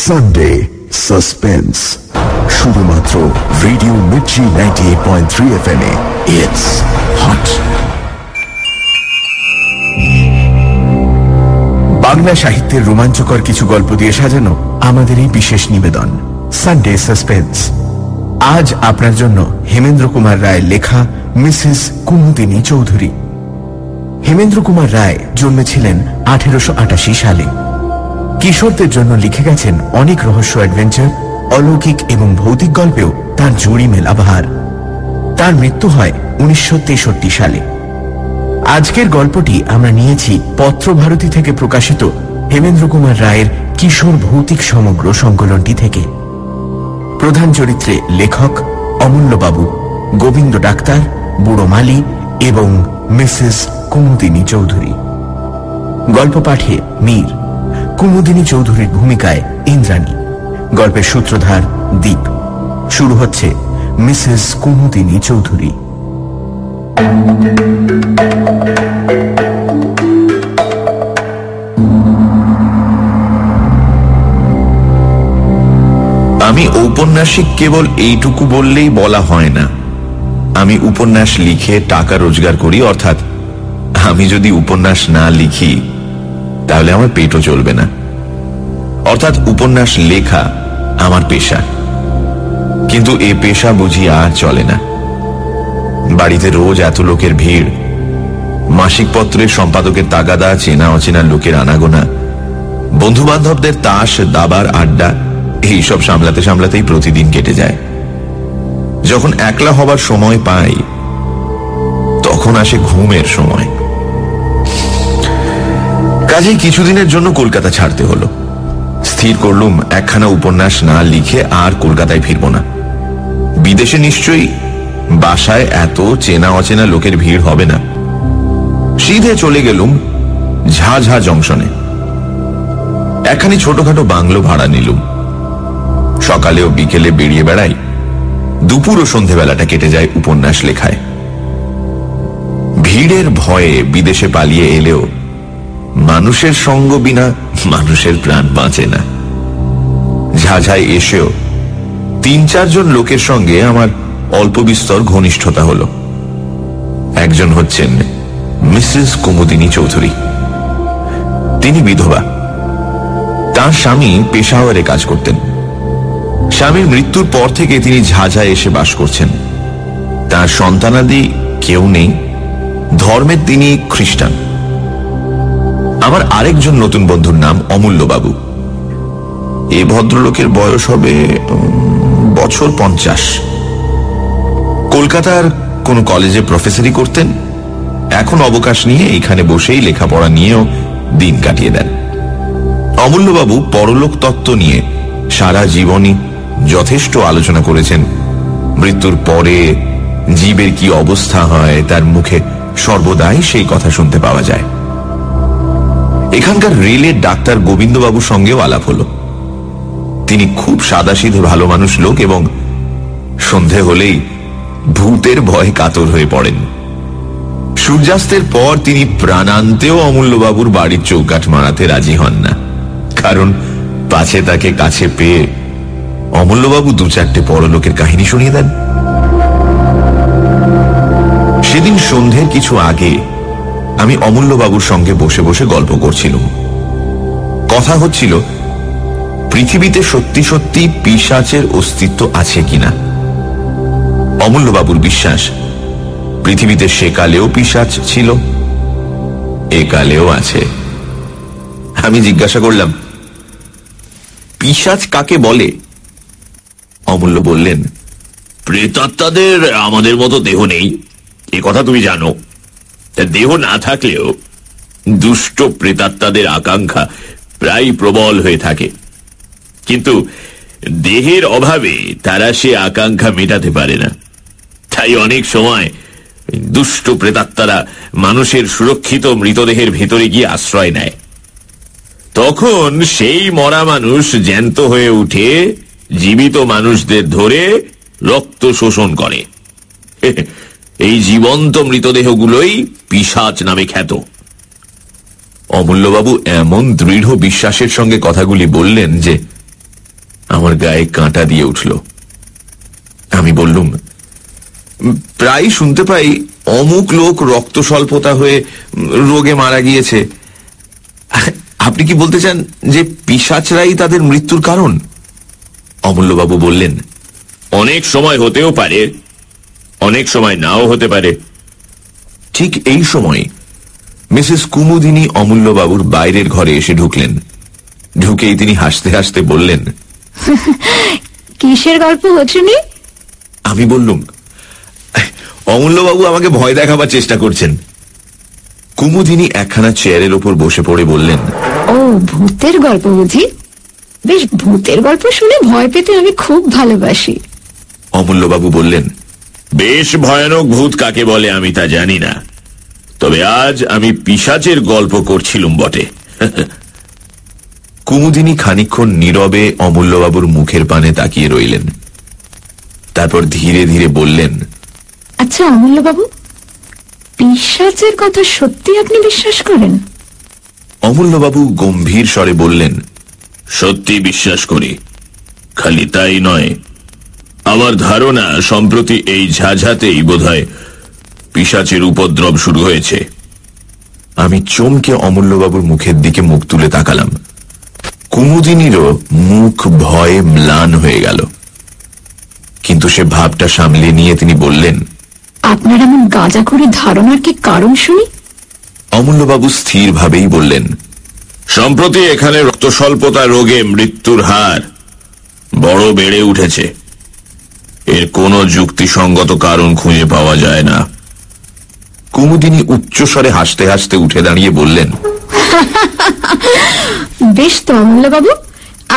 Sunday suspense, শুধুমাত্র radio Mirchi 98.3 FM A. It's hot. Bangla সাহিত্যের রোমাঞ্চকর কিছু গল্প দিয়ে সাজানো আমাদের এই বিশেষ নিবেদন সানডে সাসপেন্স। আজ আপনার জন্য হেমেন্দ্র কুমার রায় লেখা মিসেস কুমুদিনী চৌধুরী। হেমেন্দ্র কুমার রায় জন্মেছিলেন 1888 সালে। কিশোরদের জন্য লিখে গেছেন অনেক রহস্য, অ্যাডভেঞ্চার, অলৌকিক এবং ভৌতিক গল্পেও তার জুড়ি মেলা ভার। তার মৃত্যু হয় 1963 সালে। আজকের গল্পটি আমরা নিয়েছি পত্রভারতী থেকে প্রকাশিত হেমেন্দ্র কুমার রায়ের কিশোর ভৌতিক সমগ্র সংকলনটি থেকে। প্রধান চরিত্রে লেখক অমূল্যবাবু, গোবিন্দ ডাক্তার, বুড়ো মালি এবং মিসেস কুমুদিনী চৌধুরী। গল্প পাঠে মীর, কুমুদিনী চৌধুরীর ভূমিকায় ইন্দ্রাণী, গল্পের সূত্রধার দীপ। শুরু হচ্ছে মিসেস কুমুদিনী চৌধুরী। আমি ঔপন্যাসিক কেবল এইটুকু বললেই বলা হয় না। আমি উপন্যাস লিখে টাকা রোজগার করি, অর্থাৎ আমি যদি উপন্যাস না লিখি তাহলে আমার পেটও চলবে না। অর্থাৎ উপন্যাস লেখা আমার পেশা, কিন্তু এ পেশা বুঝি আর চলে না। বাড়িতে রোজ এত লোকের ভিড়, মাসিক পত্রের সম্পাদকের তাগাদা, চেনা অচেনা লোকের আনাগোনা, বন্ধু বান্ধবদের তাস দাবার আড্ডা, এইসব সামলাতে সামলাতেই প্রতিদিন কেটে যায়। যখন একলা হবার সময় পাই তখন আসে ঘুমের সময়। কাজেই কিছুদিনের জন্য কলকাতা ছাড়তে হলো। স্থির করলুম একখানা উপন্যাস না লিখে আর কলকাতায় ফিরব না। বিদেশে নিশ্চয়ই বাসায় এত চেনা অচেনা লোকের ভিড় হবে না। সিধে চলে গেলুম ঝাঝা জংশনে। একখানি ছোটখাটো বাংলো ভাড়া নিলুম। সকালে ও বিকেলে বেরিয়ে বেড়াই, দুপুর ও সন্ধেবেলাটা কেটে যায় উপন্যাস লেখায়। ভিড়ের ভয়ে বিদেশে পালিয়ে এলেও মানুষের সঙ্গ বিনা মানুষের প্রাণ বাঁচে না। ঝাঝায় এসেও 3-4 জন লোকের সঙ্গে আমার অল্প বিস্তর ঘনিষ্ঠতা হলো। একজন হচ্ছেন মিসেস কুমুদিনী চৌধুরী। তিনি বিধবা। তার স্বামী পেশাওয়ারে কাজ করতেন। স্বামীর মৃত্যুর পর থেকে তিনি ঝাঝায় এসে বাস করছেন। তার সন্তানাদি কেউ নেই। ধর্মের তিনি খ্রিস্টান। আমার আরেকজন নতুন বন্ধুর নাম অমূল্যবাবু। এ ভদ্রলোকের বয়স হবে বছর 50। কলকাতার কোন কলেজে প্রফেসরি করতেন। এখন অবকাশ নিয়ে এখানে বসেই লেখাপড়া নিয়েও দিন কাটিয়ে দেন। অমূল্যবাবু পরলোক তত্ত্ব নিয়ে সারা জীবনই যথেষ্ট আলোচনা করেছেন। মৃত্যুর পরে জীবের কি অবস্থা হয় তার মুখে সর্বদাই সেই কথা শুনতে পাওয়া যায়। এখানকার রেলের ডাক্তার গোবিন্দবাবুর সঙ্গেও আলাপ হলো। তিনি খুব সাদাসিধে ভালো মানুষ লোক এবং সন্ধে হলেই ভূতের ভয়ে কাতর হয়ে পড়েন। সূর্যাস্তের পর তিনি প্রাণান্তেও অমূল্যবাবুর বাড়ির চৌকাঠ মারাতে রাজি হন না, কারণ পাছে তাকে কাছে পেয়ে অমূল্যবাবু 2-4টে পরলোকের কাহিনী শুনিয়ে দেন। সেদিন সন্ধ্যের কিছু আগে আমি অমূল্যবাবুর সঙ্গে বসে বসে গল্প করছিলাম। কথা হচ্ছিল পৃথিবীতে সত্যি সত্যি পিশাচের অস্তিত্ব আছে কিনা। অমূল্যবাবুর বিশ্বাস পৃথিবীতে সেকালেও পিশাচ ছিল, একালেও আছে। আমি জিজ্ঞাসা করলাম, পিশাচ কাকে বলে? অমূল্য বললেন, প্রেতাত্মাদের আমাদের মতো দেহ নেই, এ কথা তুমি জানো। দেহ না থাকলেও দুষ্ট প্রেতাত্মাদের আকাঙ্ক্ষা প্রায় প্রবল হয়ে থাকে, কিন্তু দেহের অভাবে তারা সে আকাঙ্ক্ষা মেটাতে পারে না। তাই অনেক সময় দুষ্ট প্রেতাত্মারা মানুষের সুরক্ষিত মৃতদেহের ভেতরে গিয়ে আশ্রয় নেয়। তখন সেই মরা মানুষ জ্যান্ত হয়ে উঠে জীবিত মানুষদের ধরে রক্ত শোষণ করে। এই জীবন্ত মৃতদেহগুলোই পিশাচ নামে খ্যাত। অমূল্যবাবু এমন দৃঢ় বিশ্বাসের সঙ্গে কথাগুলি বললেন যে আমার গায়ে কাঁটা দিয়ে উঠল। আমি বললুম, প্রায় শুনতে পাই অমুক লোক রক্ত স্বল্পতা হয়ে রোগে মারা গিয়েছে। আপনি কি বলতে চান যে পিশাচরাই তাদের মৃত্যুর কারণ? অমূল্যবাবু বললেন, অনেক সময় হতেও পারে, অনেক সময় নাও হতে পারে। ঠিক এই সময় মিসেস কুমুদিনী অমূল্যবাবুর বাইরের ঘরে এসে ঢুকলেন। ঢুকেই তিনি হাসতে হাসতে বললেন, কিসের গল্প হচ্ছে? আমি বললুম, অমূল্যবাবু আমাকে ভয় দেখাবার চেষ্টা করছেন। কুমুদিনী একখানা চেয়ারের ওপর বসে পড়ে বললেন, ও ভূতের গল্প বুঝি? বেশ, ভূতের গল্প শুনে ভয় পেতে আমি খুব ভালোবাসি। অমূল্যবাবু বললেন, বেশ ভয়ানক ভূত কাকে বলে আমি তা জানি না, তবে আজ আমি পিশাচের গল্প করছিলুম বটে। কুমুদিনী খানিকক্ষণ নীরবে অমূল্যবাবুর মুখের পানে তাকিয়ে রইলেন। তারপর ধীরে ধীরে বললেন, আচ্ছা অমূল্যবাবু, পিশাচের কথা সত্যি আপনি বিশ্বাস করেন? অমূল্যবাবু গম্ভীর স্বরে বললেন, সত্যি বিশ্বাস করি। খালি তাই নয়, আমার ধারণা সম্প্রতি এই ঝাঝাতেই বোধহয় পিশাচের উপদ্রব শুরু হয়েছে। আমি চমকে অমূল্যবাবুর মুখের দিকে মুখ তুলে তাকালাম। কুমুদিনীরও মুখ ভয়ে ম্লান হয়ে গেল, কিন্তু সে ভাবটা সামলে নিয়ে তিনি বললেন, আপনার এমন গাঁজাখড়ি ধারণার কি কারণ শুনি? অমূল্যবাবু স্থির ভাবেই বললেন, সম্প্রতি এখানে রক্তস্বল্পতা রোগে মৃত্যুর হার বড় বেড়ে উঠেছে। এর কোনো যুক্তিসঙ্গত কারণ খুঁজে পাওয়া যায় না। কুমুদিনী উচ্চস্বরে হাসতে হাসতে উঠে দাঁড়িয়ে বললেন, বেশ তো অমূল্যবাবু,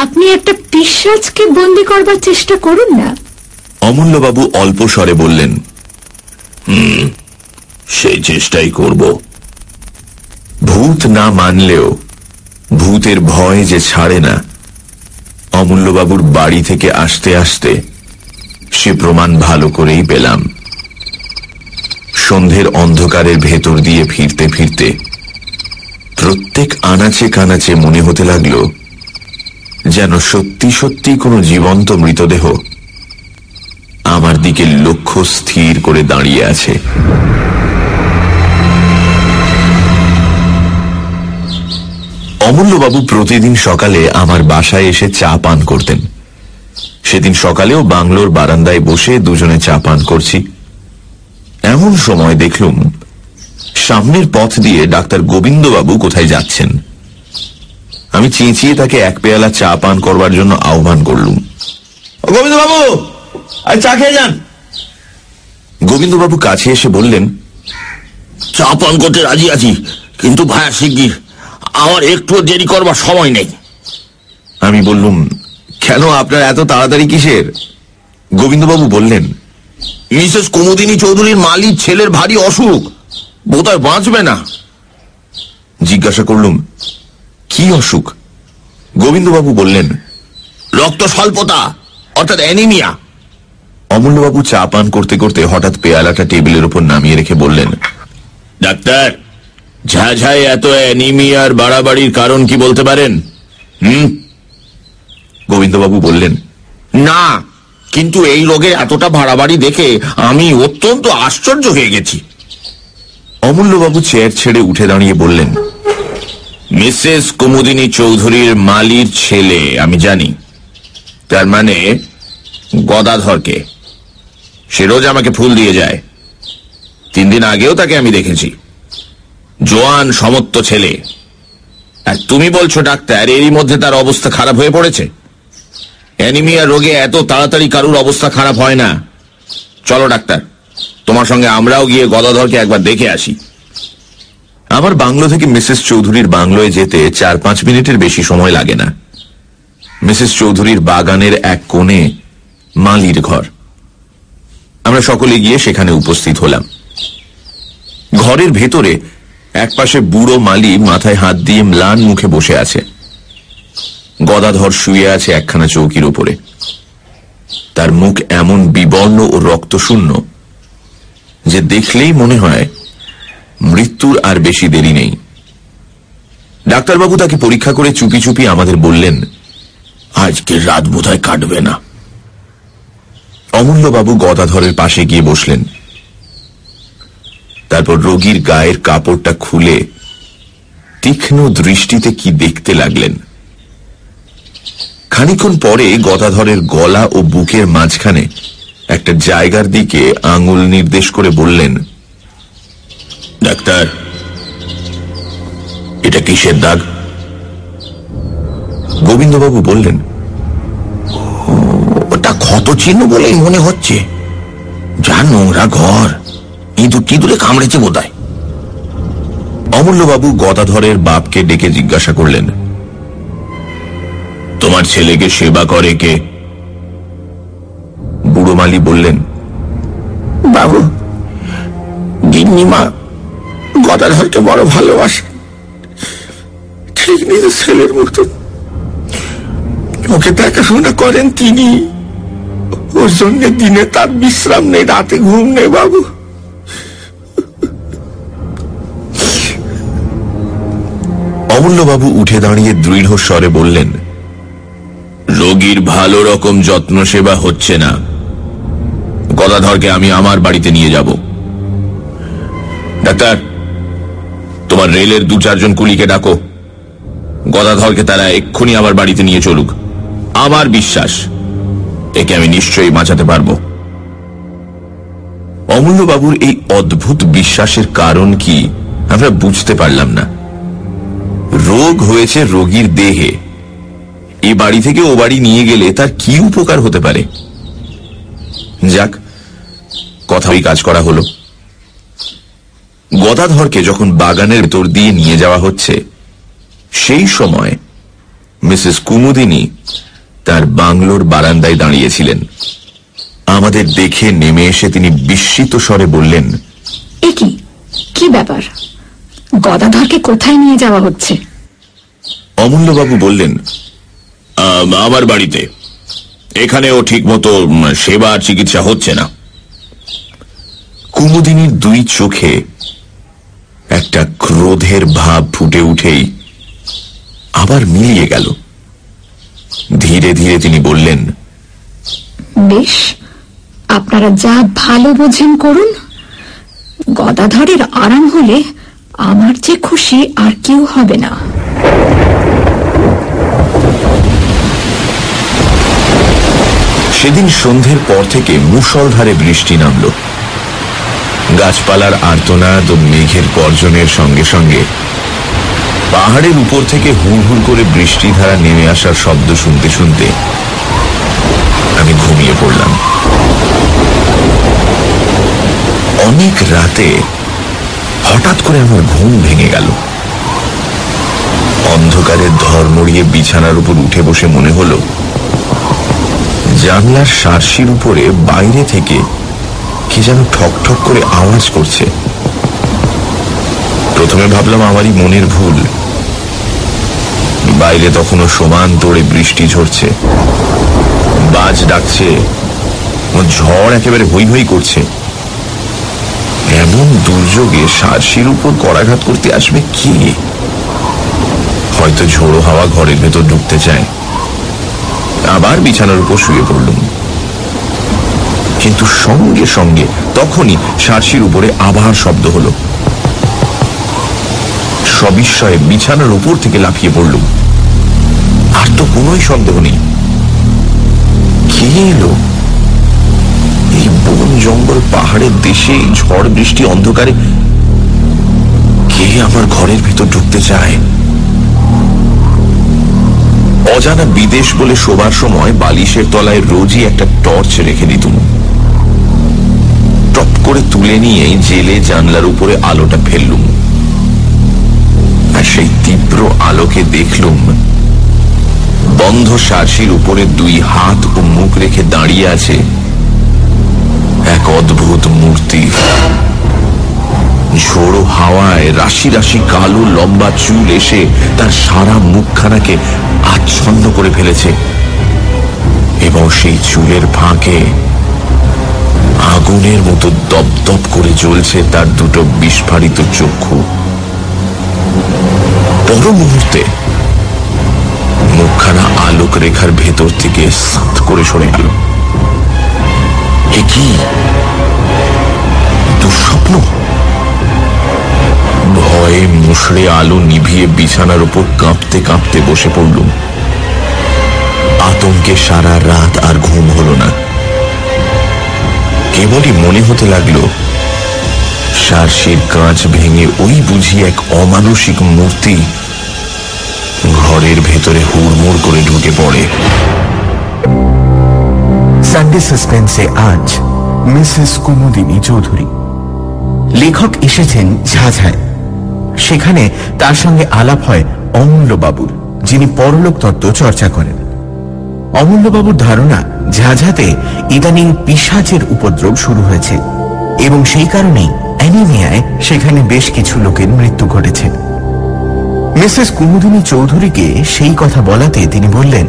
আপনি একটা পিশাচকে বন্দী করবার চেষ্টা করুন না। অমূল্যবাবু অল্প স্বরে বললেন, সেই চেষ্টাই করব। ভূত না মানলেও ভূতের ভয় যে ছাড়ে না, অমূল্যবাবুর বাড়ি থেকে আসতে আসতে সে প্রমাণ ভালো করেই পেলাম। সন্ধ্যের অন্ধকারের ভেতর দিয়ে ফিরতে ফিরতে প্রত্যেক আনাচে কানাচে মনে হতে লাগলো যেন সত্যি সত্যি কোনো জীবন্ত মৃতদেহ আমার দিকে লক্ষ্য স্থির করে দাঁড়িয়ে আছে। অমূল্যবাবু প্রতিদিন সকালে আমার বাসায় এসে চা পান করতেন। সেদিন সকালেও বাংলোর বারান্দায় বসে দুজনে চা পান করছি। এমন সময় দেখলুম সামনের পথ দিয়ে ডাক্তার গোবিন্দবাবু কোথায় যাচ্ছেন। আমি চেঁচিয়ে তাকে এক পেয়ালা চা পান করবার জন্য আহ্বান করলুম। গোবিন্দবাবু, আর চা খেয়ে যান। গোবিন্দবাবু কাছে এসে বললেন, চা পান করতে রাজি আছি, কিন্তু ভায়া শিগগির, আমার একটু দেরি করবার সময় নেই। আমি বললুম, কেন আপনার এত তাড়াতাড়ি কিসের? গোবিন্দবাবু বললেন, মিসেস কুমুদিনী চৌধুরীর মালির ছেলের ভারী অসুখ, বোধহয় বাঁচবে না। জিজ্ঞাসা করলুম, কি অসুখ? গোবিন্দবাবু বললেন, রক্ত স্বল্পতা, অর্থাৎ অ্যানিমিয়া। অমূল্যবাবু চা পান করতে করতে হঠাৎ পেয়ালাটা টেবিলের উপর নামিয়ে রেখে বললেন, ডাক্তার, ঝাঝায় এত অ্যানিমিয়ার বাড়াবাড়ির কারণ কি বলতে পারেন? গোবিন্দবাবু বললেন, না, কিন্তু এই রোগে এতটা বাড়াবাড়ি দেখে আমি অত্যন্ত আশ্চর্য হয়ে গেছি। অমূল্যবাবু চেয়ার ছেড়ে উঠে দাঁড়িয়ে বললেন, মিসেস কুমুদিনী চৌধুরীর মালির ছেলে আমি জানি, তার মানে গদাধরকে। সে রোজ আমাকে ফুল দিয়ে যায়। 3 দিন আগেও তাকে আমি দেখেছি। জোয়ান সমত্ব ছেলে। আর তুমি বলছো ডাক্তার এরই মধ্যে তার অবস্থা খারাপ হয়ে পড়েছে? অ্যানিমিয়া রোগে এত তাড়াতাড়ি কারুর অবস্থা খারাপ হয় না। চলো ডাক্তার, তোমার সঙ্গে আমরাও গিয়ে গদাধরকে একবার দেখে আসি। আমার বাংলো থেকে মিসেস চৌধুরীর বাংলোয় যেতে 4-5 মিনিটের বেশি সময় লাগে না। মিসেস চৌধুরীর বাগানের এক কোণে মালির ঘর। আমরা সকলে গিয়ে সেখানে উপস্থিত হলাম। ঘরের ভেতরে একপাশে বুড়ো মালি মাথায় হাত দিয়ে ম্লান মুখে বসে আছে। গদাধর শুয়ে আছে একখানা চৌকির উপরে। তার মুখ এমন বিবর্ণ ও রক্তশূন্য যে দেখলেই মনে হয় মৃত্যুর আর বেশি দেরি নেই। ডাক্তারবাবু তাকে পরীক্ষা করে চুপি চুপি আমাদের বললেন, আজকে রাত বোধহয় কাটবে না। অমূল্যবাবু গদাধরের পাশে গিয়ে বসলেন। তারপর রোগীর গায়ের কাপড়টা খুলে তীক্ষ্ণ দৃষ্টিতে কি দেখতে লাগলেন। খানিকক্ষণ পরে গদাধরের গলা ও বুকের মাঝখানে একটা জায়গার দিকে আঙুল নির্দেশ করে বললেন, ডাক্তার, এটা কিসের দাগ? গোবিন্দবাবু বললেন, ওটা ক্ষত চিহ্ন বলেই মনে হচ্ছে। যা নোংরা ঘর, ইঁদুর টিঁদুরে কামড়েছে বোধহয়। অমূল্যবাবু গদাধরের বাপকে ডেকে জিজ্ঞাসা করলেন, তোমার ছেলেকে সেবা করে কে? বুড়ো মালি বললেন, বাবু, গিন্নিমা গদাধরকে বড় ভালোবাসে, ঠিক নিজের ছেলের মতো। ওকে দেখাশোনা করেন তিনি। ওর জন্য দিনে তার বিশ্রাম নেই, রাতে ঘুম নেই বাবু। অমূল্যবাবু উঠে দাঁড়িয়ে দৃঢ় স্বরে বললেন, রোগীর ভালো রকম যত্ন সেবা হচ্ছে না। গদাধরকে আমি আমার বাড়িতে নিয়ে যাব। ডাক্তার, তোমার রেলের 2-4 জন কুলিকে ডাকো। গদাধরকে তারা এক্ষুনি আমার বাড়িতে নিয়ে চলুক। আমার বিশ্বাস একে আমি নিশ্চয়ই বাঁচাতে পারব। অমূল্যবাবুর এই অদ্ভুত বিশ্বাসের কারণ কি আমরা বুঝতে পারলাম না। রোগ হয়েছে রোগীর দেহে, এ বাড়ি থেকে ও বাড়ি নিয়ে গেলে তার কি উপকার হতে পারে? যাক, কথাই কাজ করা হলো। গদাধরকে যখন বাগানের ভেতর দিয়ে নিয়ে যাওয়া হচ্ছে, সেই সময় মিসেস কুমুদিনী তার বাংলোর বারান্দায় দাঁড়িয়েছিলেন। আমাদের দেখে নেমে এসে তিনি বিস্মিত স্বরে বললেন, এ কি ব্যাপার? গদাধরকে কোথায় নিয়ে যাওয়া হচ্ছে? অমূল্যবাবু বললেন, আমার বাড়িতে। এখানেও ঠিক মতো সেবা আর চিকিৎসা হচ্ছে না। কুমুদিনীর 2 চোখে একটা ক্রোধের ভাব ফুটে উঠেই আবার মিলিয়ে গেল। ধীরে ধীরে তিনি বললেন, বেশ, আপনারা যা ভালো বোঝেন করুন। গদাধরের আরাম হলে আমার যে খুশি আর কেউ হবে না। সেদিন সন্ধ্যের পর থেকে মুষলধারে বৃষ্টি নামল। গাছপালার আর্তনাদ ও মেঘের গর্জনের সঙ্গে সঙ্গে পাহাড়ের উপর থেকে হুড় হুড় করে বৃষ্টিধারা নেমে আসার শব্দ শুনতে শুনতে আমি ঘুমিয়ে পড়লাম। অনেক রাতে হঠাৎ করে আমার ঘুম ভেঙে গেল। অন্ধকারের ধর্মড়িয়ে বিছানার উপর উঠে বসে মনে হলো জানলার শার্সির উপরে বাইরে থেকে কি যেন ঠক ঠক করে আওয়াজ করছে। প্রথমে ভাবলাম আমারই মনের ভুল। বাইরে তখনও সমান তোড়ে বৃষ্টি ঝরছে, বাজ ডাকছে, ঝড় একেবারে হৈ হৈ করছে। এমন দুর্যোগে শার্সির উপর করাঘাত করতে আসবে কে? হয়তো ঝোড়ো হাওয়া ঘরের ভেতর ঢুকতে চায়। আবার বিছানার উপর শুয়ে পড়লুম, কিন্তু সঙ্গে সঙ্গে তখনই শার্সির উপরে আবার শব্দ হলো। সবিস্ময়ে বিছানার উপর থেকে লাফিয়ে পড়লুম। আর তো কোনোই সন্দেহ নেই, কে এলো? এই বন জঙ্গল পাহাড়ের দেশে ঝড় বৃষ্টি অন্ধকারে কে আমার ঘরের ভিতর ঢুকতে চায়? অজানা বিদেশ বলে শোবার সময় বালিশের তলায় রোজই একটা টর্চ রেখে দিতুম। টপ করে তুলে নিয়ে জেলে জানলার উপরে আলোটা ফেললুম, আর সেই তীব্র আলোকে দেখলুম বন্ধ শার্সির উপরে 2 হাত ও মুখ রেখে দাঁড়িয়ে আছে এক অদ্ভুত মূর্তি। ঝোড়ো হাওয়ায় রাশি রাশি কালো লম্বা চুল এসে তার সারা মুখখানাকে আচ্ছন্ন করে ফেলেছে, এবং সেই চুলের ফাঁকে আগুনের মতো দপদপ করে জ্বলছে তার 2 বিস্ফারিত চক্ষু। পর মুহূর্তে মুখখানা একখানা আলোক রেখার ভেতর থেকে সাত করে সরে গেল। এ কি দুঃস্বপ্ন? ভয়ে মুষড়ে আলো নিভিয়ে বিছানার উপর কাঁপতে কাঁপতে বসে পড়লুম। আতঙ্কে সারা রাত আর ঘুম হলো না। কেবলই মনে হতে লাগলো সারসির কাঁচ ভেঙে ওই বুঝি এক অমানসিক মূর্তি ঘরের ভেতরে হুড়মুড় করে ঢুকে পড়ে। সানডে সাসপেন্সে আজ মিসেস কুমুদিনী চৌধুরী। লেখক এসেছেন ঝাঝায়। সেখানে তার সঙ্গে আলাপ হয় অমূল্যবাবুর, যিনি পরলোক তত্ত্ব চর্চা করেন। অমূল্যবাবুর ধারণা ঝাঝাতে ইদানিং পিশাচের উপদ্রব শুরু হয়েছে এবং সেই কারণেই অ্যানিমিয়ায় সেখানে বেশ কিছু লোকের মৃত্যু ঘটেছে। মিসেস কুমুদিনী চৌধুরীকে সেই কথা বলাতে তিনি বললেন,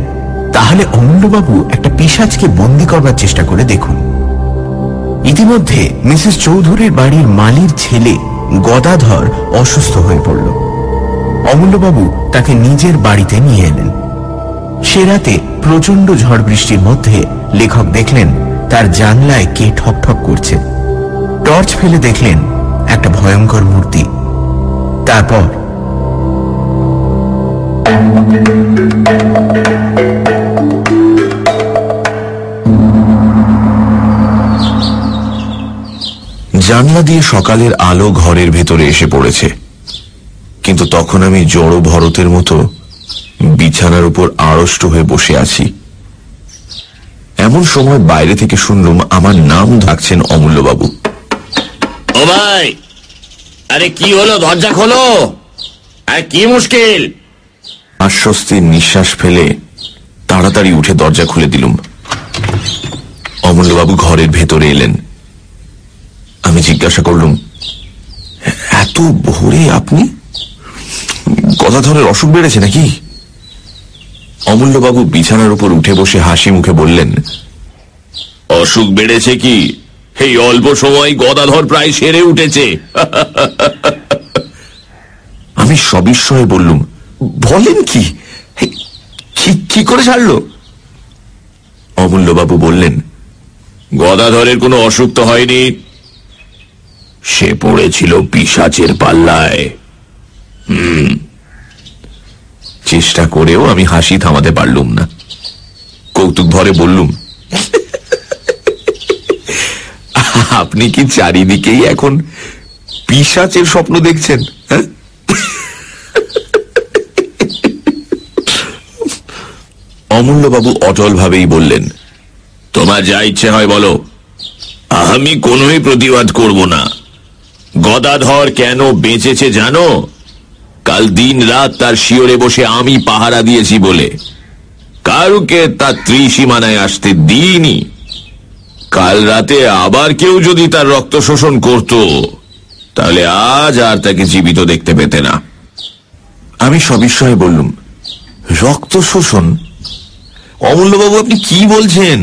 তাহলে অমূল্যবাবু একটা পিশাচকে বন্দী করবার চেষ্টা করে দেখুন। ইতিমধ্যে মিসেস চৌধুরীর বাড়ির মালির ছেলে গদাধর অসুস্থ হয়ে পড়ল। অমূল্যবাবু তাকে নিজের বাড়িতে নিয়ে এলেন। সে রাতে প্রচন্ড ঝড় বৃষ্টির মধ্যে লেখক দেখলেন তার জানলায় কে ঠক ঠক করছে। টর্চ ফেলে দেখলেন একটা ভয়ঙ্কর মূর্তি। তারপর জানলা দিয়ে সকালের আলো ঘরের ভেতরে এসে পড়েছে, কিন্তু তখন আমি জড় ভরতের মতো বিছানার উপর আড়ষ্ট হয়ে বসে আছি। এমন সময় বাইরে থেকে শুনলুম আমার নাম ডাকছেন অমূল্যবাবু। ও ভাই, আরে কি হলো, দরজা খোলো, আর কি মুশকিল? আশ্বস্তির নিঃশ্বাস ফেলে তাড়াতাড়ি উঠে দরজা খুলে দিলুম। অমূল্যবাবু ঘরের ভেতরে এলেন। আমি জিজ্ঞাসা করলুম, এত ভোরে আপনি? গদাধরের অসুখ বেড়েছে নাকি? অমূল্যবাবু বিছানার উপর উঠে বসে হাসি মুখে বললেন, অসুখ বেড়েছে কি, এই অল্প সময় গদাধর প্রায় সেরে উঠেছে। আমি সবিস্ময়ে বললুম, বলেন কি? কি করে ছাড়লো? অমূল্যবাবু বললেন, গদাধরের কোনো অসুখ তো হয়নি, সে পড়েছিল পিশাচের পাল্লায়। চেষ্টা করেও আমি হাসি থামাতে পারলুম না। কৌতুক ভরে বললুম, আপনি কি চারিদিকেই এখন পিশাচের স্বপ্ন দেখছেন? হ্যাঁ? অমূল্যবাবু অটল ভাবেই বললেন, তোমার যা ইচ্ছে হয় বলো, আমি কোনোই প্রতিবাদ করব না। গদাধর কেন বেঁচেছে জানো? কাল দিন রাত তার শিয়রে বসে আমি পাহারা দিয়েছি বলে কারুকে তার ত্রিসীমানায় আসতে দিইনি। কাল রাতে আবার কেউ যদি তার রক্ত শোষণ করত, তাহলে আজ আর তাকে জীবিত দেখতে পেতে না। আমি সবিস্ময়ে বললুম, রক্ত শোষণ? অমূল্যবাবু, আপনি কি বলছেন?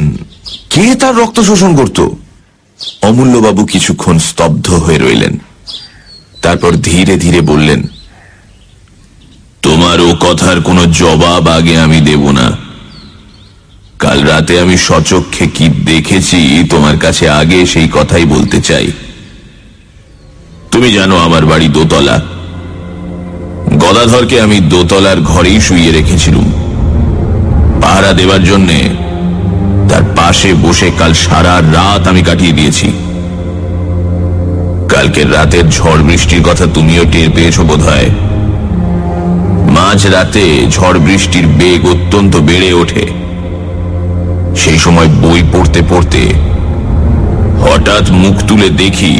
কে তার রক্ত শোষণ করত? অমূল্যবাবু কিছুক্ষণ স্তব্ধ হয়ে রইলেন। তারপর ধীরে ধীরে বললেন, তোমার ও কথার কোনো জবাব আগে আমি দেব না। কাল রাতে আমি সচক্ষে কি দেখেছি তোমার কাছে আগে সেই কথাই বলতে চাই। তুমি জানো আমার বাড়ি দোতলা। গদাধরকে আমি দোতলার ঘরেই শুইয়ে রেখেছিলুম পাহারা দেবার জন্যে। তার পাশে বসে কাল সারা রাত আমি কাটিয়ে দিয়েছি। কালকের রাতের ঝড় বৃষ্টির কথা তুমিও টের পেয়েছো বোধ হয়। মাঝ রাতে ঝড় বৃষ্টির বেগ অত্যন্ত বেড়ে ওঠে। সেই সময় বই পড়তে পড়তে হঠাৎ মুখ তুলে দেখি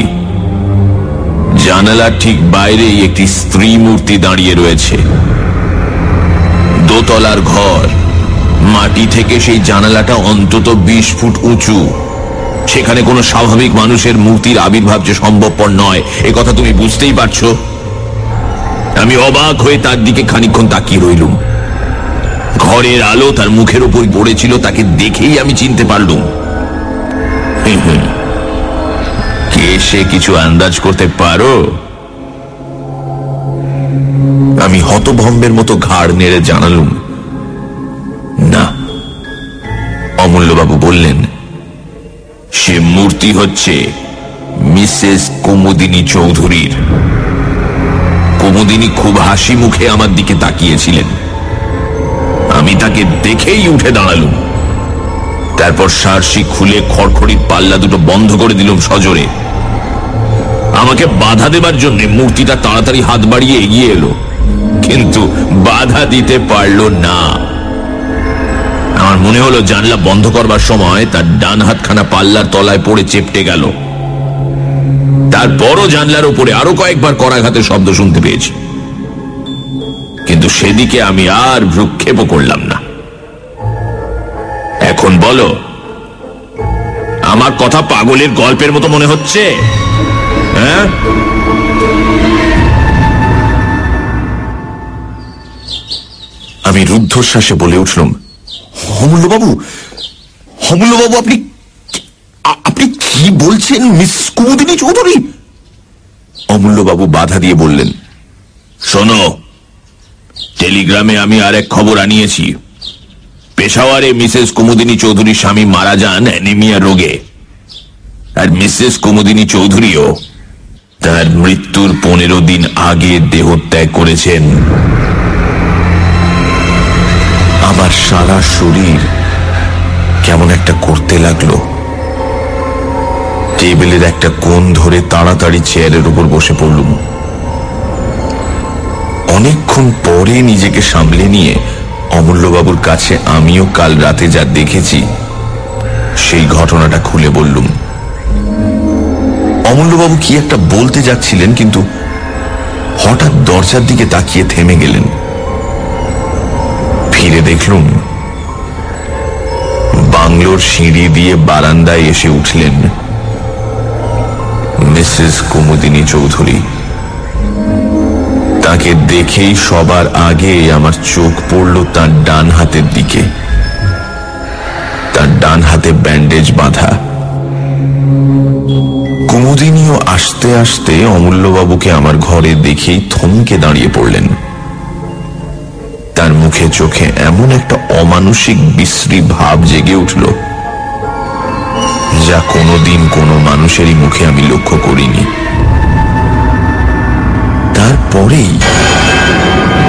জানালার ঠিক বাইরেই একটি স্ত্রী মূর্তি দাঁড়িয়ে রয়েছে। দোতলার ঘর, মাটি থেকে সেই জানালাটা অন্তত 20 ফুট উঁচু। সেখানে কোনো স্বাভাবিক মানুষের মূর্তির আবির্ভাব যে সম্ভবপর নয়, এ কথা তুমি বুঝতেই পারছো। আমি অবাক হয়ে তার দিকে খানিকক্ষণ তাকিয়ে রইলুম। ঘরের আলো তার মুখের উপর পড়েছিল, তাকে দেখেই আমি চিনতে পারলুম। কে সে কিছু আন্দাজ করতে পারো? আমি হতভম্বের মতো ঘাড় নেড়ে জানালুম, না, অমূল্যবাবু বললেন, সে মূর্তি হচ্ছে মিসেস কুমুদিনী চৌধুরীর। কুমুদিনী খুব হাসি মুখে আমার দিকে তাকিয়েছিলেন। আমি তাকে দেখেই উঠে দাঁড়ালুম। তারপর সারসি খুলে খড়খড়ির পাল্লা দুটো বন্ধ করে দিলাম সজোরে। আমাকে বাধা দেবার জন্য মূর্তিটা তাড়াতাড়ি হাত বাড়িয়ে এগিয়ে এলো, কিন্তু বাধা দিতে পারল না। আমার মনে হলো জানলা বন্ধ করবার সময় তার ডান হাতখানা পাল্লার তলায় পড়ে চেপটে গেল। তারপরও জানলার উপরে আরো কয়েকবার করাঘাতের শব্দ শুনতে পেয়েছি, কিন্তু সেদিকে আমি আর ভ্রুক্ষেপও করলাম না। এখন বলো, আমার কথা পাগলের গল্পের মতো মনে হচ্ছে? হ্যাঁ, আমি রুদ্ধশ্বাসে বলে উঠলাম, অমূল্যবাবু, অমূল্যবাবু, আপনি আপনি কি বলছেন মিস কুমুদিনী চৌধুরী? অমূল্যবাবু বাধা দিয়ে বললেন, শোনো, টেলিগ্রামে আমি আর এক খবর আনিয়েছি। পেশাওয়ারে মিসেস কুমুদিনী চৌধুরীর স্বামী মারা যান অ্যানিমিয়া রোগে, আর মিসেস কুমুদিনী চৌধুরীও তার মৃত্যুর 15 দিন আগে দেহত্যাগ করেছেন। আমার সারা শরীর কেমন একটা করতে লাগলো। টেবিলের একটা কোণ ধরে তাড়াতাড়ি চেয়ারের উপর বসে পড়লুম। অনেকক্ষণ পরে নিজেকে সামলে নিয়ে অমূল্যবাবুর কাছে আমিও কাল রাতে যা দেখেছি সেই ঘটনাটা খুলে বললুম। অমূল্যবাবু কি একটা বলতে যাচ্ছিলেন, কিন্তু হঠাৎ দরজার দিকে তাকিয়ে থেমে গেলেন। ফিরে দেখলুম বাংলোর সিঁড়ি দিয়ে বারান্দায় এসে উঠলেন মিসেস কুমুদিনী চৌধুরী। তাকে দেখেই সবার আগে আমার চোখ পড়ল তার ডান হাতের দিকে। তার ডান হাতে ব্যান্ডেজ বাঁধা। কুমুদিনীও আসতে আসতে অমূল্যবাবুকে আমার ঘরে দেখেই থমকে দাঁড়িয়ে পড়লেন। তার মুখে চোখে এমন একটা অমানুষিক বিশ্রী ভাব জেগে উঠল, যা কোনোদিন কোনো মানুষেরই মুখে আমি লক্ষ্য করিনি। তারপরেই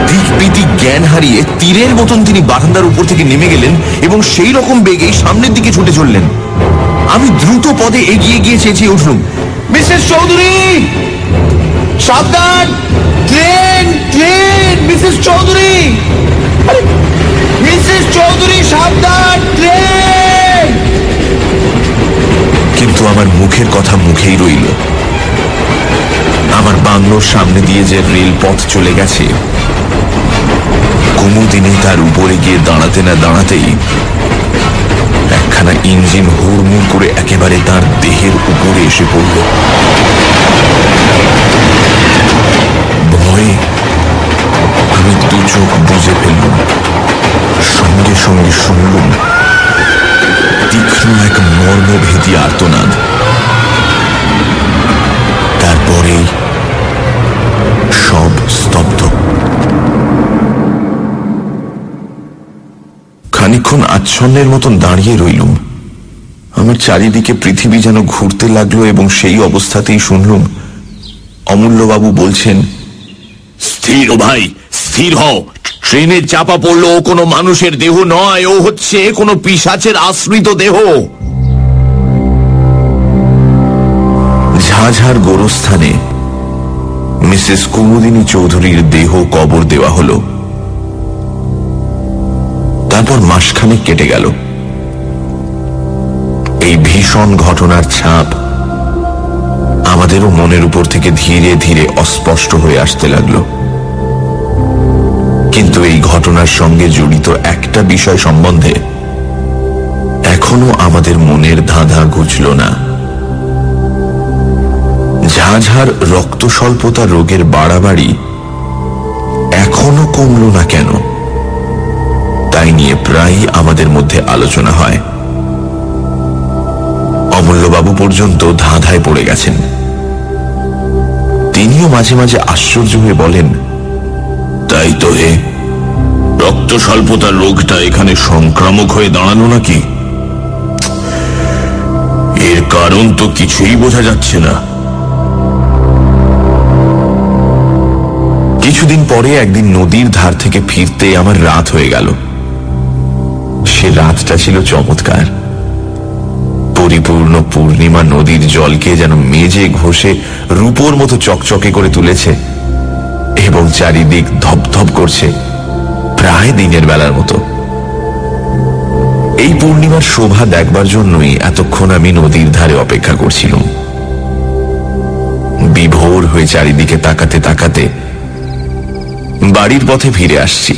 দিকবিদিক জ্ঞান হারিয়ে তীরের মতন তিনি বারান্দার উপর থেকে নেমে গেলেন এবং সেই রকম বেগেই সামনের দিকে ছুটে চললেন। আমি দ্রুত পদে এগিয়ে গিয়ে চেঁচিয়ে উঠলুম, মিসেস চৌধুরী, সাবধান! Train, train! Mrs Chowdhury, Mrs Chowdhury, সাবধান! ট্রেন! কিন্তু আমার মুখের কথা মুখেই রইল। আমার বাংলোর সামনে দিয়ে যে রেল পথ চলে গেছে, কুমুদিনী তার উপরে গিয়ে দাঁড়াতে না দাঁড়াতেই একখানা ইঞ্জিন হুড়মুড় করে একেবারে তার দেহের উপরে এসে পড়ল। ভয়ে আমি দু চোখ বুজে ফেললুম। সঙ্গে সঙ্গে শুনলুম তীক্ষ্ণ এক মর্মভেদী আর্তনাদ। তারপরেই সব স্তব্ধ। খানিকক্ষণ আচ্ছন্নের মতন দাঁড়িয়ে রইলুম। আমার চারিদিকে পৃথিবী যেন ঘুরতে লাগলো এবং সেই অবস্থাতেই শুনলুম অমূল্যবাবু বলছেন, স্থির ও ভাই, স্থির হও। ট্রেনে চাপা পড়লো ও কোনো মানুষের দেহ নয়, ও হচ্ছে কোনো পিশাচের আশ্রিত দেহ। ঝাঝার গোরস্থানে মিসেস কুমুদিনী চৌধুরীর দেহ কবর দেওয়া হল। তারপর মাসখানেক কেটে গেল। এই ভীষণ ঘটনার ছাপ আমাদেরও মনের উপর থেকে ধীরে ধীরে অস্পষ্ট হয়ে আসতে লাগল। কিন্তু এই ঘটনার সঙ্গে জড়িত একটা বিষয় সম্বন্ধে এখনো আমাদের মনের ধাঁধা ঘুচল না। ঝাঝার রক্ত স্বল্পতা রোগের বাড়াবাড়ি এখনো কমল না কেন, তাই নিয়ে প্রায়ই আমাদের মধ্যে আলোচনা হয়। অমূল্যবাবু পর্যন্ত ধাঁধায় পড়ে গেছেন। তিনিও মাঝে মাঝে আশ্চর্য হয়ে বলেন, তাই তো হে, রক্ত স্বল্পতার রোগটা এখানে সংক্রামক হয়ে দাঁড়ালো নাকি? এর কারণ তো কিছুই বোঝা যাচ্ছে না। কিছুদিন পরে একদিন নদীর ধার থেকে ফিরতে আমার রাত হয়ে গেল। সে রাতটা ছিল চমৎকার। পরিপূর্ণ পূর্ণিমা নদীর জলকে যেন মেজে ঘষে রূপোর মতো চকচকে করে তুলেছে এবং চারিদিক ধপধপ করছে, প্রায় দিনের বেলার মতো। এই পূর্ণিমার শোভা দেখবার জন্যই এতক্ষণ আমি নদীর ধারে অপেক্ষা করছিলাম। বিভোর হয়ে চারিদিকে তাকাতে তাকাতে বাড়ির পথে ফিরে আসছি।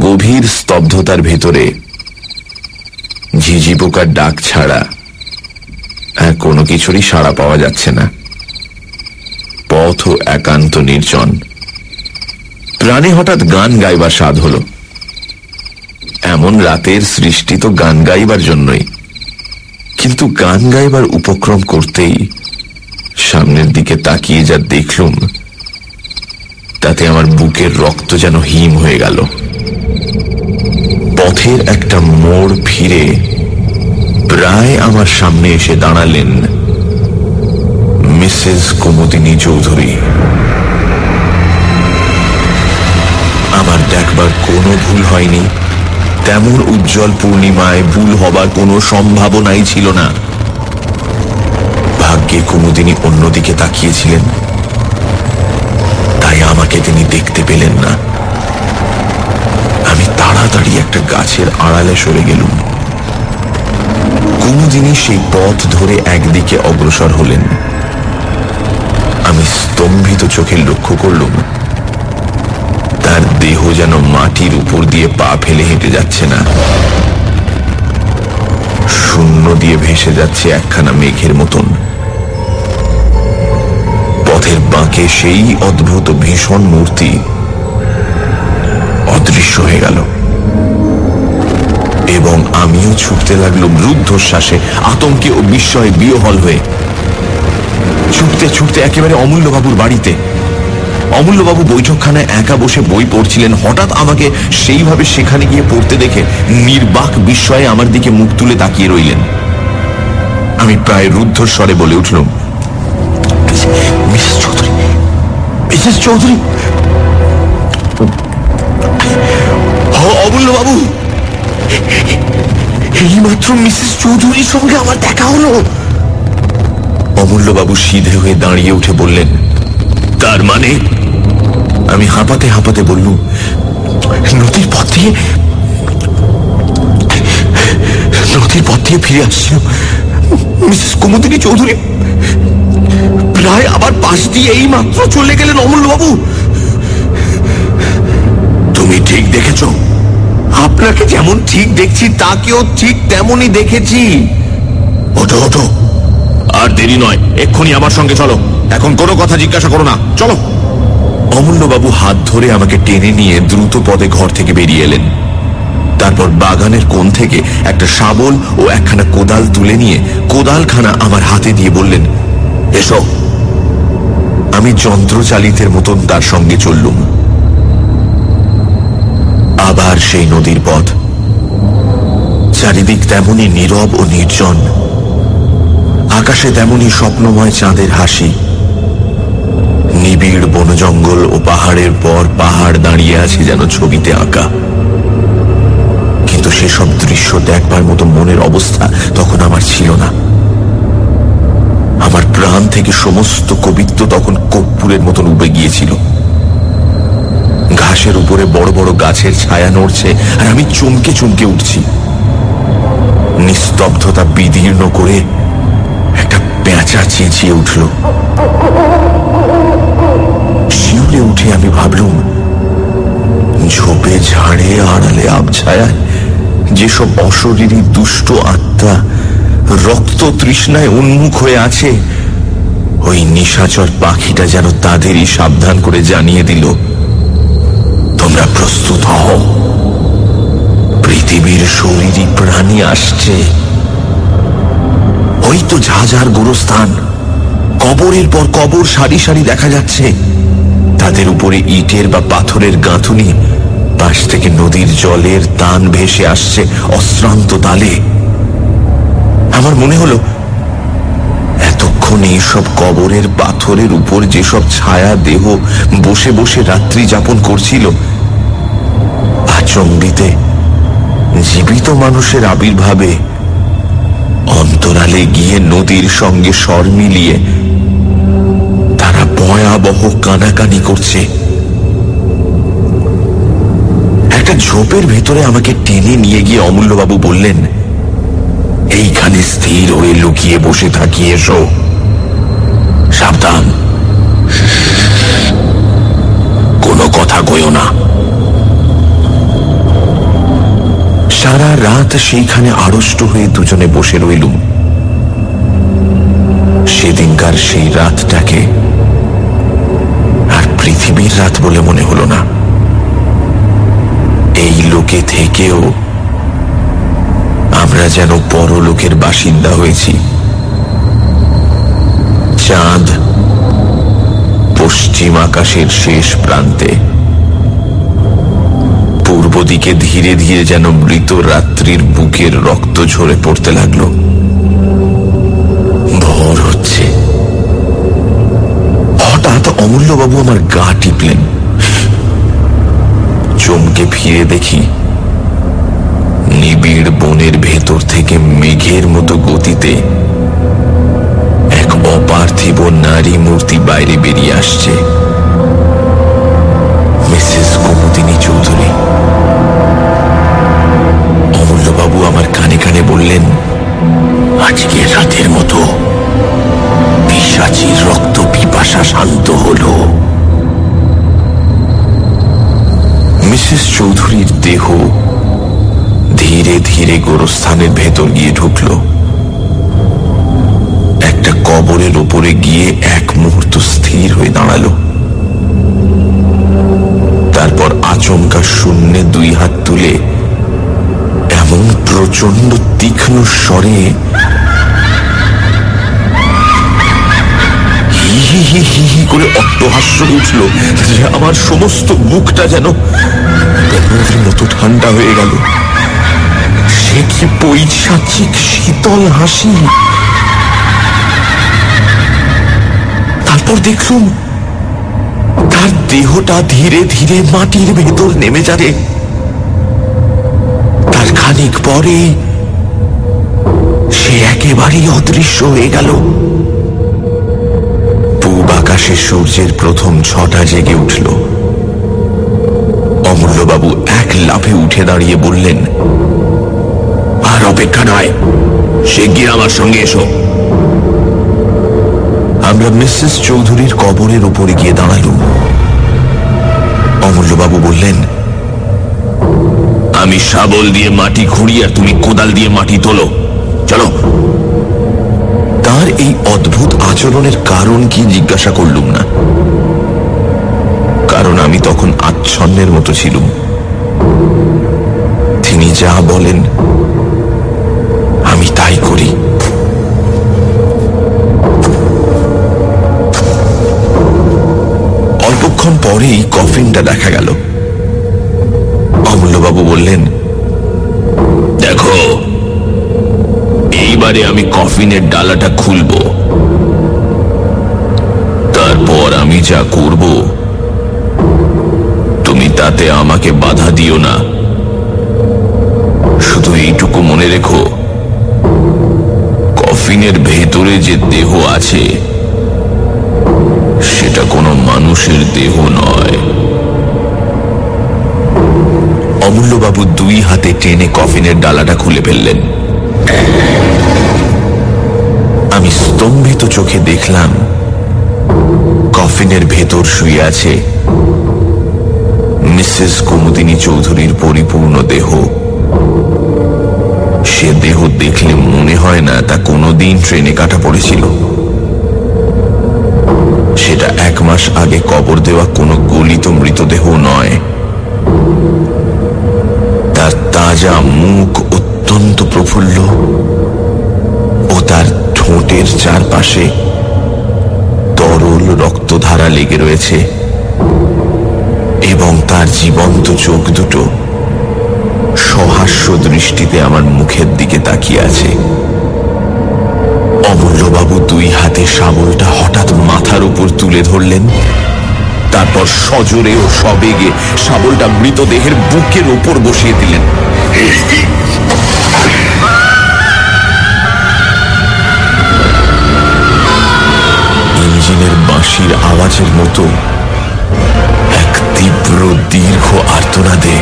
গভীর স্তব্ধতার ভেতরে ঝিঝি পোকার ডাক ছাড়া আর কোনো কিছুরই সাড়া পাওয়া যাচ্ছে না। পথও একান্ত নির্জন। প্রাণে হঠাৎ গান গাইবার স্বাদ হলো। এমন রাতের সৃষ্টি তো গান গাইবার জন্যই, কিন্তু গান গাইবার উপক্রম করতেই সামনের দিকে তাকিয়ে যা দেখলুম, তাতে আমার বুকের রক্ত যেন হিম হয়ে গেল। পথের একটা মোড় ফিরে প্রায় আমার সামনে এসে দাঁড়ালেন মিসেস কুমুদিনী চৌধুরী। আমার দেখবার কোনো ভুল হয়নি। তেমন উজ্জ্বল পূর্ণিমায় ভুল হবার কোনো সম্ভাবনাই ছিল না। ভাগ্যে কুমুদিনী অন্যদিকে তাকিয়েছিলেন, তাই আমাকে তিনি দেখতে পেলেন না। আমি তাড়াতাড়ি একটা গাছের আড়ালে সরে গেলুম। কুমুদিনী সেই পথ ধরে একদিকে অগ্রসর হলেন। আমি স্তম্ভিত চোখে লক্ষ্য করলুম তার দেহ যেন মাটির উপর দিয়ে পা ফেলে হেঁটে যাচ্ছে না, শূন্য দিয়ে ভেসে যাচ্ছে একখানা মেঘের মতন। পথের বাঁকে সেই অদ্ভুত ভীষণ মূর্তি অদৃশ্য হয়ে গেল এবং আমিও ছুটতে লাগলাম রুদ্ধশ্বাসে, আতঙ্কে ও বিস্ময়ে বিহ্বল হয়ে। ছুটতে ছুটতে একেবারে অমূল্যবাবুর বাড়িতে। অমূল্যবাবু বৈঠকখানায় একা বসে বই পড়ছিলেন। হঠাৎ আমাকে সেইভাবে সেখানে গিয়ে পড়তে দেখে নির্বাক বিস্ময়ে আমার দিকে মুখ তুলে তাকিয়ে রইলেন। আমি প্রায় রুদ্ধস্বরে বলে উঠলাম, মিসেস চৌধুরী, মিসেস চৌধুরী। অমূল্যবাবু, এইমাত্র মিসেস চৌধুরীর সঙ্গে আমার দেখা হলো। অমূল্যবাবু সিধে হয়ে দাঁড়িয়ে উঠে বললেন, তার মানে? আমি হাঁপাতে হাঁপাতে বললুম, নদীর পথ দিয়ে ফিরে আসছিল মিসেস কুমুদিনী চৌধুরী। প্রায় আবার পাশ দিয়ে এই মাত্র চলে গেলেন অমূল্যবাবু। তুমি ঠিক দেখেছ? আপনাকে যেমন ঠিক দেখছি তাকেও ঠিক তেমনই দেখেছি। ওঠো ওঠো, আর দেরি নয়, এক্ষুনি আমার সঙ্গে চলো। এখন কোনো কথা জিজ্ঞাসা করো না, চলো। অমূল্যবাবু হাত ধরে আমাকে টেনে নিয়ে দ্রুত পদে ঘর থেকে বেরিয়ে এলেন। তারপর বাগানের কোণ থেকে একটা শাবল ও একখানা কোদাল তুলে নিয়ে কোদালখানা আমার হাতে দিয়ে বললেন, এসো। আমি যন্ত্রচালিতের মতন তার সঙ্গে চললুম। আবার সেই নদীর পথ। চারিদিক তেমনি নীরব ও নির্জন। আকাশে তেমনি স্বপ্নময় চাঁদের হাসি। নিবিড় বনজঙ্গল ও পাহাড়ের পর পাহাড় দাঁড়িয়ে আছে যেন ছবিতে আঁকা। কিন্তু সেসব দৃশ্য দেখবার মতো মনের অবস্থা তখন আমার ছিল না। আমার প্রাণ থেকে সমস্ত কবিত্ব তখন কর্পূরের মতন উবে গিয়েছিল। ঘাসের উপরে বড় বড় গাছের ছায়া নড়ছে আর আমি চমকে চমকে উঠছি। নিস্তব্ধতা বিদীর্ণ করে একটা পেঁচা চেঁচিয়ে উঠল। শিউরে উঠে আমি ভাবলুম, ঝোপে ঝাড়ে আড়ালে আবছায়ায় যেসব অশরীরী দুষ্ট আত্মা রক্ত তৃষ্ণায় উন্মুখ হয়ে আছে, ওই নিশাচর পাখিটা যেন তাদেরই সাবধান করে জানিয়ে দিল, তোমরা প্রস্তুত হও, পৃথিবীর শরীরী প্রাণী আসছে। ওই তো ঝাঝার গোরস্থান, কবরের পর কবর সারি সারি দেখা যাচ্ছে। তাদের উপরে ইটের বা পাথরের গাঁথুনি পাশ থেকে নদীর জলের তান ভেসে আসছে অশ্রান্ত তালে। আমার মনে হলো এতক্ষণ এইসব কবরের পাথরের উপর যেসব ছায়া দেহ বসে বসে রাত্রি যাপন করছিল, আচম্বিতে জীবিত মানুষের আবির্ভাবে অন্তরালে গিয়ে নদীর সঙ্গে স্বর মিলিয়ে তারা ভয়াবহ কানাকানি করছে। একটা ঝোপের ভেতরে আমাকে টেনে নিয়ে গিয়ে অমূল্যবাবু বললেন, এইখানে স্থির হয়ে লুকিয়ে বসে থাকি, এসো, সাবধান, কোনো কথা কইও না। সারা রাত সেইখানে আড়ষ্ট হয়ে দুজনে বসে রইলুম। সেদিনকার সেই রাতটাকে আর পৃথিবীর রাত বলে মনে হলো না। এই লোকে থেকেও আমরা যেন পরলোকের বাসিন্দা হয়েছি। চাঁদ পশ্চিম আকাশের শেষ প্রান্তে, পূর্ব দিকে ধীরে ধীরে যেন মৃত রাত্রির বুকের রক্ত ঝরে পড়তে লাগলো। ভোর হচ্ছে। হঠাৎ অমূল্যবাবু আমার গা টিপলেন। চমকে ফিরে দেখি নিবিড় বনের ভেতর থেকে মেঘের মতো গতিতে এক অপার্থিব নারী মূর্তি বাইরে বেরিয়ে আসছে। মিসেস কুমুদিনী চৌধুরী। অমূল্যবাবু আমার কানে কানে বললেন, আজকের রাতের মতো পিশাচীর রক্ত পিপাসা শান্ত হল। মিসেস চৌধুরীর দেহ ধীরে ধীরে গোরস্থানের ভেতর গিয়ে ঢুকল। একটা কবরের উপরে গিয়ে এক মুহূর্ত স্থির হয়ে দাঁড়ালো। তারপর আচমকা শূন্যে দুই হাত তুলে এমন প্রচন্ড তীক্ষ্ণ স্বরে হি হি হি হি হি করে অট্টহাস্য উঠল যে আমার সমস্ত মুখটা যেন বরফের মতো ঠান্ডা হয়ে গেল। সে কি পৈশাচিক শীতল হাসি! তারপর দেখলুম তার দেহটা ধীরে ধীরে মাটির ভেতর নেমে যাবে। তার খানিক পরে সে একেবারেই অদৃশ্য হয়ে গেল। পূব আকাশে সূর্যের প্রথম ছটা জেগে উঠল। অমূল্যবাবু এক লাফে উঠে দাঁড়িয়ে বললেন, আর অপেক্ষা নয়, শিগগির আমার সঙ্গে এসো। আমরা মিসেস চৌধুরীর কবরের উপরে গিয়ে দাঁড়ালুম। অমূল্যবাবু বললেন, আমি শাবল দিয়ে মাটি খুঁড়ি আর তুমি কোদাল দিয়ে মাটি তোলো, চলো। তার এই অদ্ভুত আচরণের কারণ কি জিজ্ঞাসা করলুম না, কারণ আমি তখন আচ্ছন্নের মতো ছিলুম। তিনি যা বলেন আমি তাই করি। অল্পক্ষণ পরেই কফিনটা দেখা গেল। অমূল্যবাবু বললেন, দেখো, এইবারে আমি কফিনের ডালাটা খুলব, তারপর আমি যা করব তুমি তাতে আমাকে বাধা দিও না। শুধু এইটুকু মনে রেখো, কফিনের ভেতরে যে দেহ আছে সেটা কোনো মানুষের দেহ নয়। অমূল্যবাবু দুই হাতে টেনে কফিনের ডালাটা খুলে ফেললেন। আমি স্তম্ভিত চোখে দেখলাম কফিনের ভেতর শুয়ে আছে মিসেস কুমুদিনী চৌধুরীর পরিপূর্ণ দেহ। সে দেহ দেখলে মনে হয় না তা কোনোদিন ট্রেনে কাটা পড়েছিল। সেটা 1 মাস আগে কবর দেওয়া কোনো গলিত মৃতদেহ নয়। তার তাজা মুখ অত্যন্ত প্রফুল্ল ও তার ঠোঁটের চারপাশে তরল রক্তধারা লেগে রয়েছে। এবং তার জীবন্ত চোখ দুটো সহাস্য দৃষ্টিতে আমার মুখের দিকে তাকিয়ে আছে। অমূল্যবাবু 2 হাতে শাবলটা হঠাৎ মাথার উপর তুলে ধরলেন, তারপর সজোরে ও সবেগে শাবলটা মৃতদেহের বুকের উপর বসিয়ে দিলেন। ইঞ্জিনের বাঁশির আওয়াজের মতো এক তীব্র দীর্ঘ আর্তনাদে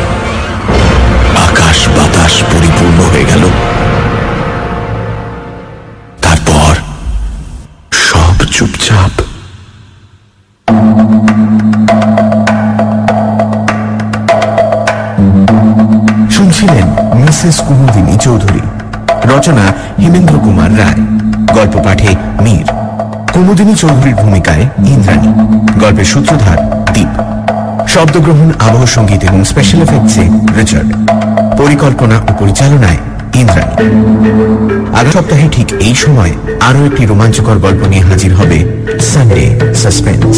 আকাশ বাতাস পরিপূর্ণ হয়ে গেল। তারপর সব চুপচাপ। শুনছিলেন মিসেস কুমুদিনী চৌধুরী, রচনা হেমেন্দ্র কুমার রায়, গল্প পাঠে মীর, কুমুদিনী চৌধুরীর ভূমিকায় ইন্দ্রাণী, গল্পের সূত্রধার দীপ, শব্দগ্রহণ, আবহ সঙ্গীত এবং স্পেশাল এফেক্টসে রিচার্ড, পরিকল্পনা ও পরিচালনায় ইন্দ্রাণী। আগামী সপ্তাহে ঠিক এই সময় আরো একটি রোমাঞ্চকর গল্প নিয়ে হাজির হবে সানডে সাসপেন্স।